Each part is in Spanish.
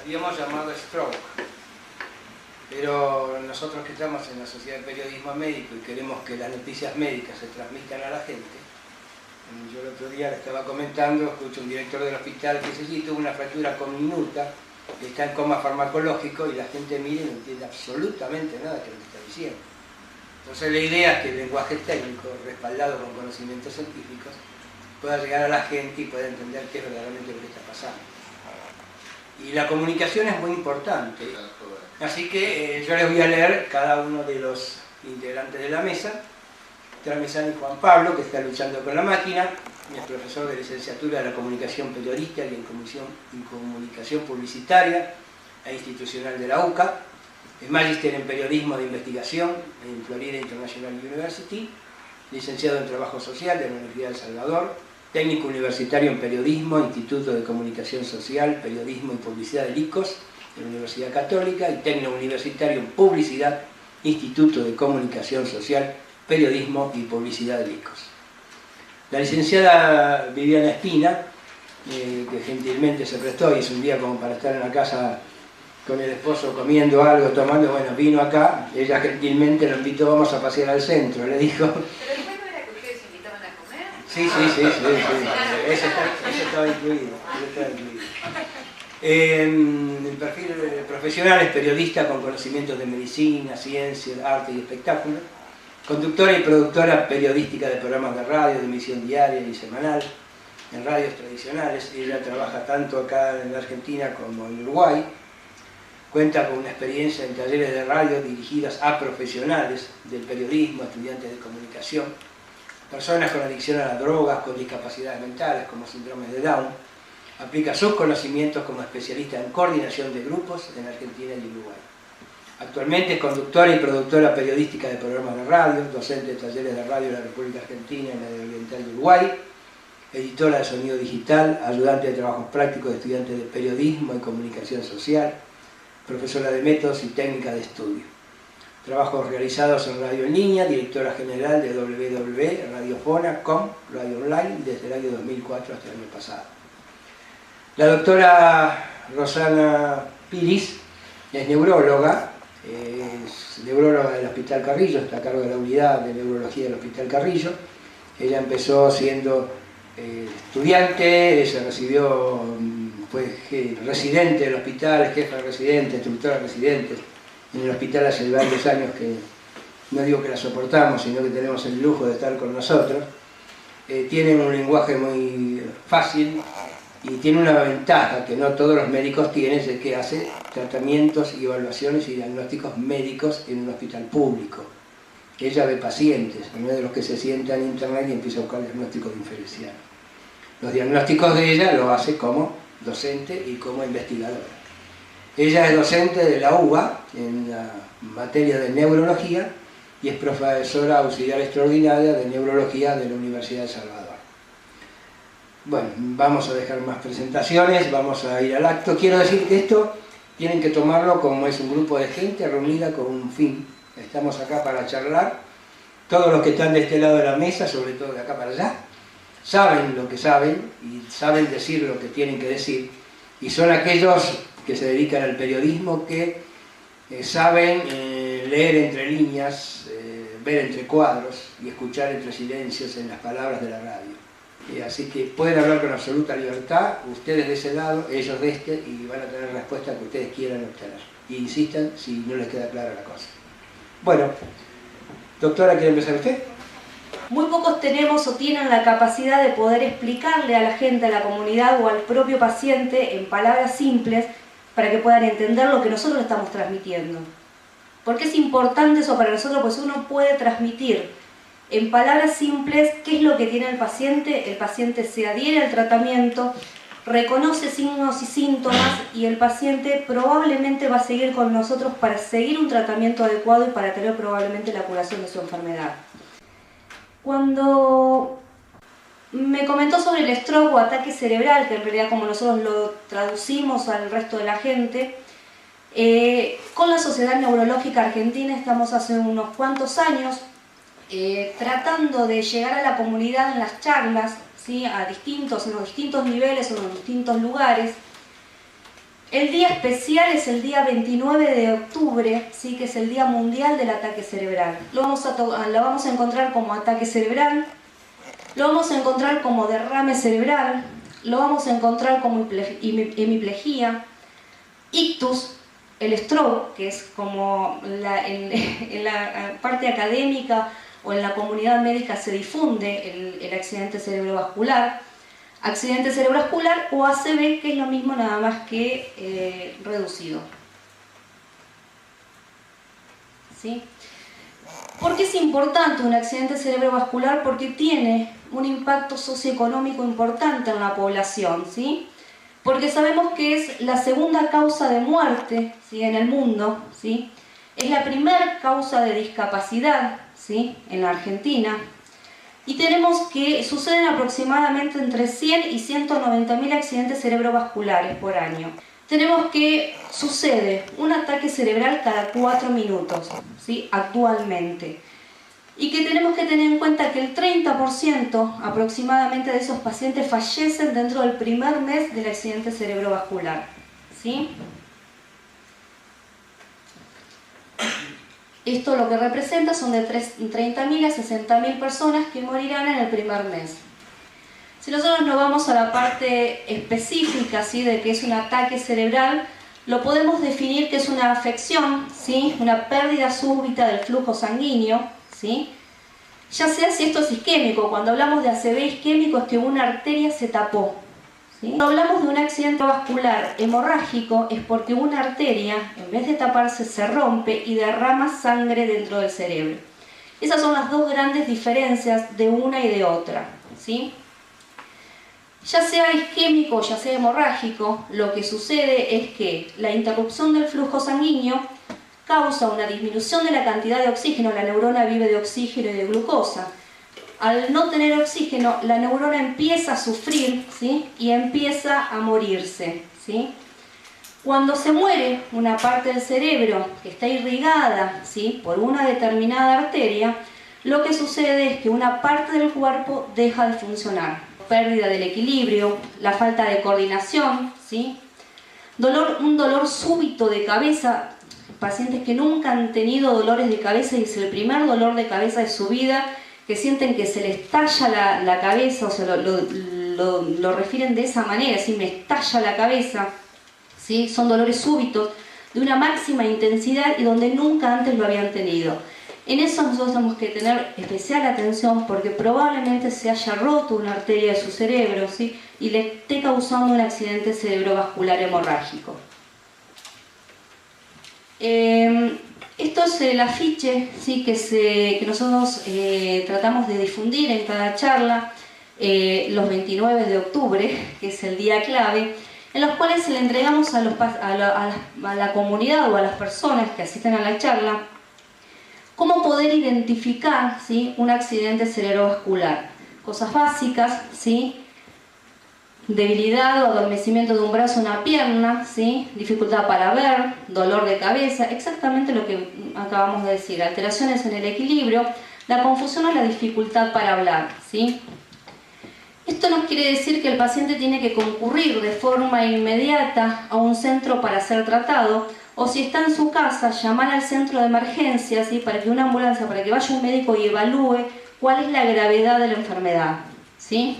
habíamos llamado stroke, pero nosotros que estamos en la Sociedad de Periodismo Médico y queremos que las noticias médicas se transmitan a la gente, yo el otro día le estaba comentando, escucho un director del hospital que dice, sí, tuvo una fractura conminuta, está en coma farmacológico y la gente mira y no entiende absolutamente nada de lo que está diciendo. Entonces la idea es que el lenguaje técnico, respaldado con conocimientos científicos, pueda llegar a la gente y pueda entender qué es verdaderamente lo que está pasando. Y la comunicación es muy importante, así que yo les voy a leer cada uno de los integrantes de la mesa. Tramesani Juan Pablo, que está luchando con la máquina, es profesor de licenciatura de la comunicación periodística y en comunicación publicitaria e institucional de la UCA, es magíster en periodismo de investigación en Florida International University, licenciado en trabajo social de la Universidad de El Salvador, técnico universitario en periodismo, Instituto de Comunicación Social, Periodismo y Publicidad del ICOS, de la Universidad Católica, y técnico universitario en publicidad, Instituto de Comunicación Social, Periodismo y Publicidad del ICOS. La licenciada Viviana Espina, que gentilmente se prestó y es un día como para estar en la casa con el esposo comiendo algo, tomando, bueno, vino acá, ella gentilmente lo invitó, vamos a pasear al centro, le dijo. ¿Pero el bueno era que ustedes invitaban a comer? Sí, eso estaba incluido. El perfil profesional es periodista con conocimientos de medicina, ciencia, arte y espectáculo, conductora y productora periodística de programas de radio, de emisión diaria y semanal, en radios tradicionales. Ella trabaja tanto acá en la Argentina como en Uruguay. Cuenta con una experiencia en talleres de radio dirigidas a profesionales del periodismo, estudiantes de comunicación, personas con adicción a las drogas, con discapacidades mentales como síndromes de Down. Aplica sus conocimientos como especialista en coordinación de grupos en Argentina y Uruguay. Actualmente es conductora y productora periodística de programas de radio, docente de talleres de radio en la República Argentina y en la Oriental de Uruguay, editora de sonido digital, ayudante de trabajos prácticos de estudiantes de periodismo y comunicación social, profesora de métodos y técnica de estudio. Trabajos realizados en radio en línea, directora general de www.radiofona.com, radio online, desde el año 2004 hasta el año pasado. La doctora Rosana Piris es neuróloga del Hospital Carrillo, está a cargo de la unidad de neurología del Hospital Carrillo. Ella empezó siendo estudiante, se recibió, fue residente del hospital, jefa residente, instructora residente en el hospital hace varios años que no digo que la soportamos, sino que tenemos el lujo de estar con nosotros. Tiene un lenguaje muy fácil y tiene una ventaja que no todos los médicos tienen, es que hace tratamientos y evaluaciones y diagnósticos médicos en un hospital público. Ella ve pacientes, no es de los que se sientan en internet y empieza a buscar diagnósticos diferenciales. Los diagnósticos de ella lo hace como docente y como investigadora. Ella es docente de la UBA en la materia de neurología y es profesora auxiliar extraordinaria de neurología de la Universidad de El Salvador. Bueno, vamos a dejar más presentaciones, vamos a ir al acto. Quiero decir que esto tienen que tomarlo como es un grupo de gente reunida con un fin. Estamos acá para charlar. Todos los que están de este lado de la mesa, sobre todo de acá para allá, saben lo que saben y saben decir lo que tienen que decir. Y son aquellos que se dedican al periodismo que saben leer entre líneas, ver entre cuadros y escuchar entre silencios en las palabras de la radio. Así que pueden hablar con absoluta libertad, ustedes de ese lado, ellos de este, y van a tener la respuesta que ustedes quieran obtener. Y insistan si no les queda clara la cosa. Bueno, doctora, ¿quiere empezar usted? Muy pocos tenemos o tienen la capacidad de poder explicarle a la gente, a la comunidad o al propio paciente en palabras simples para que puedan entender lo que nosotros estamos transmitiendo. ¿Por qué es importante eso para nosotros? Pues uno puede transmitir en palabras simples qué es lo que tiene el paciente se adhiere al tratamiento, reconoce signos y síntomas y el paciente probablemente va a seguir con nosotros para seguir un tratamiento adecuado y para tener probablemente la curación de su enfermedad. Cuando me comentó sobre el stroke o ataque cerebral, que en realidad como nosotros lo traducimos al resto de la gente, con la Sociedad Neurológica Argentina estamos hace unos cuantos años tratando de llegar a la comunidad en las charlas, ¿sí? En los distintos niveles o en los distintos lugares, El día especial es el día 29 de octubre, ¿sí? Que es el Día Mundial del Ataque Cerebral. Lo vamos a encontrar como ataque cerebral, lo vamos a encontrar como derrame cerebral, lo vamos a encontrar como hemiplegia, ictus, el stroke, que es como en la parte académica o en la comunidad médica se difunde el accidente cerebrovascular, accidente cerebrovascular o ACV, que es lo mismo nada más que reducido. ¿Sí? ¿Por qué es importante un accidente cerebrovascular? Porque tiene un impacto socioeconómico importante en la población, ¿sí? Porque sabemos que es la segunda causa de muerte, ¿sí? En el mundo, ¿sí? Es la primera causa de discapacidad, ¿sí? En la Argentina. Y tenemos que suceden aproximadamente entre 100 y 190.000 accidentes cerebrovasculares por año. Tenemos que sucede un ataque cerebral cada 4 minutos, ¿sí? Actualmente. Y que tenemos que tener en cuenta que el 30% aproximadamente de esos pacientes fallecen dentro del primer mes del accidente cerebrovascular, ¿sí? Esto lo que representa son de 30.000 a 60.000 personas que morirán en el primer mes. Si nosotros nos vamos a la parte específica, ¿sí? De qué es un ataque cerebral, lo podemos definir que es una afección, ¿sí? Una pérdida súbita del flujo sanguíneo, ¿sí? Ya sea si esto es isquémico, cuando hablamos de ACV isquémico es que una arteria se tapó, ¿sí? Cuando hablamos de un accidente vascular hemorrágico es porque una arteria, en vez de taparse, se rompe y derrama sangre dentro del cerebro. Esas son las dos grandes diferencias de una y de otra, ¿sí? Ya sea isquémico o ya sea hemorrágico, lo que sucede es que la interrupción del flujo sanguíneo causa una disminución de la cantidad de oxígeno. La neurona vive de oxígeno y de glucosa. Al no tener oxígeno, la neurona empieza a sufrir, ¿sí? Y empieza a morirse, ¿sí? Cuando se muere una parte del cerebro que está irrigada, ¿sí? Por una determinada arteria, lo que sucede es que una parte del cuerpo deja de funcionar. Pérdida del equilibrio, la falta de coordinación, ¿sí? Un dolor súbito de cabeza. Pacientes que nunca han tenido dolores de cabeza y es el primer dolor de cabeza de su vida, que sienten que se les estalla la cabeza, o sea, lo refieren de esa manera, ¿sí? Me estalla la cabeza, ¿sí? Son dolores súbitos de una máxima intensidad y donde nunca antes lo habían tenido. En eso nosotros tenemos que tener especial atención porque probablemente se haya roto una arteria de su cerebro, ¿sí? Y le esté causando un accidente cerebrovascular hemorrágico. Esto es el afiche, ¿sí? que nosotros tratamos de difundir en cada charla los 29 de octubre, que es el día clave, en los cuales le entregamos a la comunidad o a las personas que asisten a la charla cómo poder identificar, ¿sí? Un accidente cerebrovascular. Cosas básicas, ¿sí? Debilidad o adormecimiento de un brazo o una pierna, ¿sí? Dificultad para ver, dolor de cabeza, exactamente lo que acabamos de decir, alteraciones en el equilibrio, la confusión o la dificultad para hablar, ¿sí? Esto no quiere decir que el paciente tiene que concurrir de forma inmediata a un centro para ser tratado, o si está en su casa, llamar al centro de emergencias, ¿sí? Para que una ambulancia, para que vaya un médico y evalúe cuál es la gravedad de la enfermedad, ¿sí?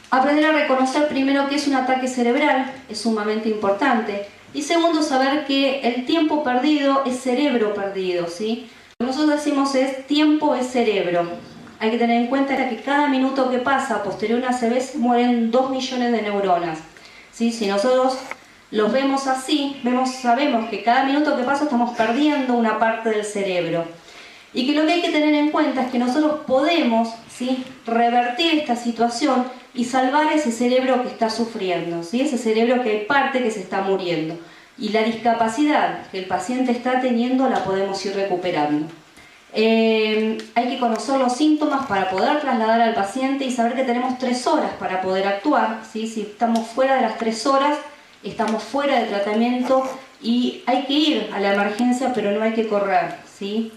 Aprender a reconocer primero qué es un ataque cerebral es sumamente importante. Y segundo, saber que el tiempo perdido es cerebro perdido, ¿sí? Lo que nosotros decimos es tiempo es cerebro. Hay que tener en cuenta que cada minuto que pasa posterior a una ACV se mueren 2 millones de neuronas, ¿sí? Si nosotros los vemos así, sabemos que cada minuto que pasa estamos perdiendo una parte del cerebro. Y que lo que hay que tener en cuenta es que nosotros podemos, ¿sí? Revertir esta situación y salvar ese cerebro que está sufriendo, ¿sí? Ese cerebro que hay parte que se está muriendo. Y la discapacidad que el paciente está teniendo la podemos ir recuperando. Hay que conocer los síntomas para poder trasladar al paciente y saber que tenemos 3 horas para poder actuar, ¿sí? Si estamos fuera de las 3 horas, estamos fuera de tratamiento y hay que ir a la emergencia, pero no hay que correr, ¿sí?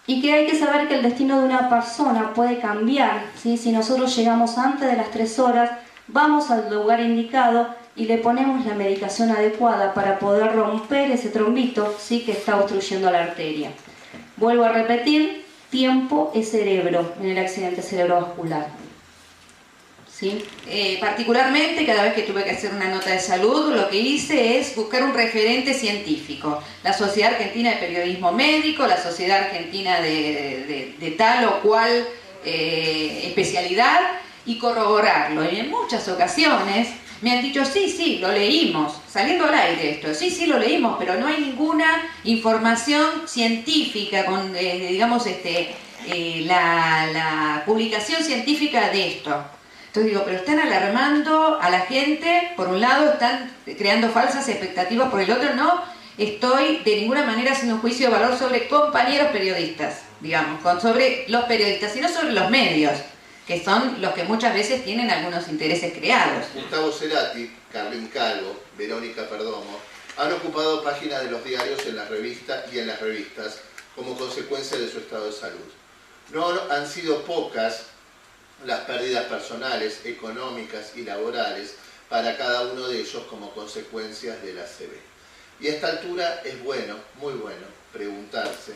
Y y que hay que saber que el destino de una persona puede cambiar, ¿sí? Si nosotros llegamos antes de las 3 horas, vamos al lugar indicado y le ponemos la medicación adecuada para poder romper ese trombito, ¿sí? Que está obstruyendo la arteria. Vuelvo a repetir, tiempo es cerebro en el accidente cerebrovascular. ¿Sí? Particularmente, cada vez que tuve que hacer una nota de salud, lo que hice es buscar un referente científico. La Sociedad Argentina de Periodismo Médico, la Sociedad Argentina de tal o cual especialidad, y corroborarlo. Y en muchas ocasiones me han dicho, sí, lo leímos, saliendo al aire esto, sí, lo leímos, pero no hay ninguna información científica, con, digamos, la publicación científica de esto. Entonces digo, pero están alarmando a la gente, por un lado, están creando falsas expectativas, por el otro no estoy de ninguna manera haciendo un juicio de valor sobre compañeros periodistas, digamos, sobre los periodistas, sino sobre los medios, que son los que muchas veces tienen algunos intereses creados. Gustavo Cerati, Carlín Calvo, Verónica Perdomo han ocupado páginas de los diarios en las revistas y en las revistas como consecuencia de su estado de salud. No han sido pocas las pérdidas personales, económicas y laborales para cada uno de ellos como consecuencias del ACV. Y a esta altura es bueno, muy bueno, preguntarse.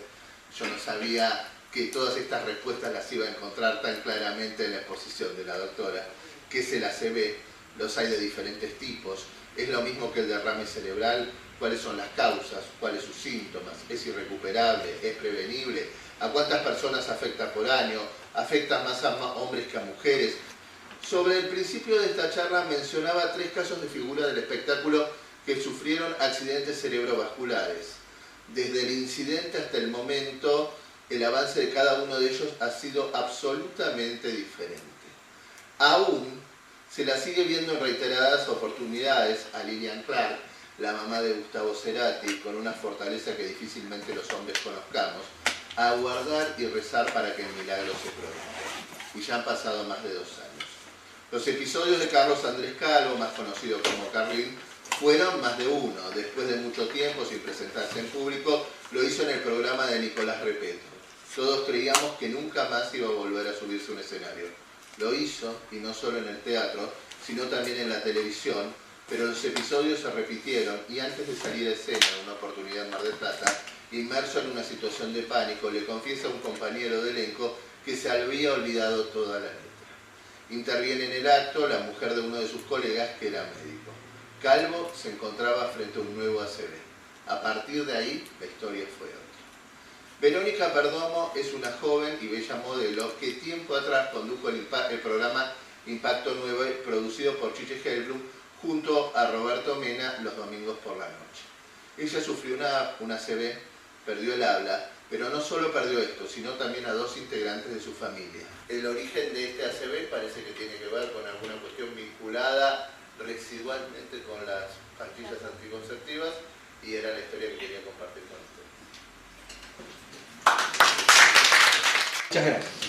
Yo no sabía que todas estas respuestas las iba a encontrar tan claramente en la exposición de la doctora. ¿Qué es el ACV? Los hay de diferentes tipos. ¿Es lo mismo que el derrame cerebral? ¿Cuáles son las causas? ¿Cuáles sus síntomas? ¿Es irrecuperable? ¿Es prevenible? ¿A cuántas personas afecta por año? ¿Afecta más a hombres que a mujeres? Sobre el principio de esta charla mencionaba 3 casos de figura del espectáculo que sufrieron accidentes cerebrovasculares. Desde el incidente hasta el momento, el avance de cada uno de ellos ha sido absolutamente diferente. Aún se la sigue viendo en reiteradas oportunidades a Lilian Clark, la mamá de Gustavo Cerati, con una fortaleza que difícilmente los hombres conozcamos, a aguardar y rezar para que el milagro se produzca. Y ya han pasado más de 2 años. Los episodios de Carlos Andrés Calvo, más conocido como Carlín, fueron más de uno. Después de mucho tiempo, sin presentarse en público, lo hizo en el programa de Nicolás Repetto. Todos creíamos que nunca más iba a volver a subirse a un escenario. Lo hizo, y no solo en el teatro, sino también en la televisión, pero los episodios se repitieron y antes de salir a escena, en una oportunidad en Mar del Plata, inmerso en una situación de pánico, le confiesa a un compañero de elenco que se había olvidado toda la letra. Interviene en el acto la mujer de uno de sus colegas, que era médico. Calvo se encontraba frente a un nuevo ACV. A partir de ahí, la historia fue otra. Verónica Perdomo es una joven y bella modelo que tiempo atrás condujo el programa Impacto 9, producido por Chiche Helblum, junto a Roberto Mena, los domingos por la noche. Ella sufrió un ACV, perdió el habla, pero no solo perdió esto, sino también a 2 integrantes de su familia. El origen de este ACV parece que tiene que ver con alguna cuestión vinculada residualmente con las pastillas anticonceptivas, y era la historia que quería compartir con ustedes. Muchas gracias.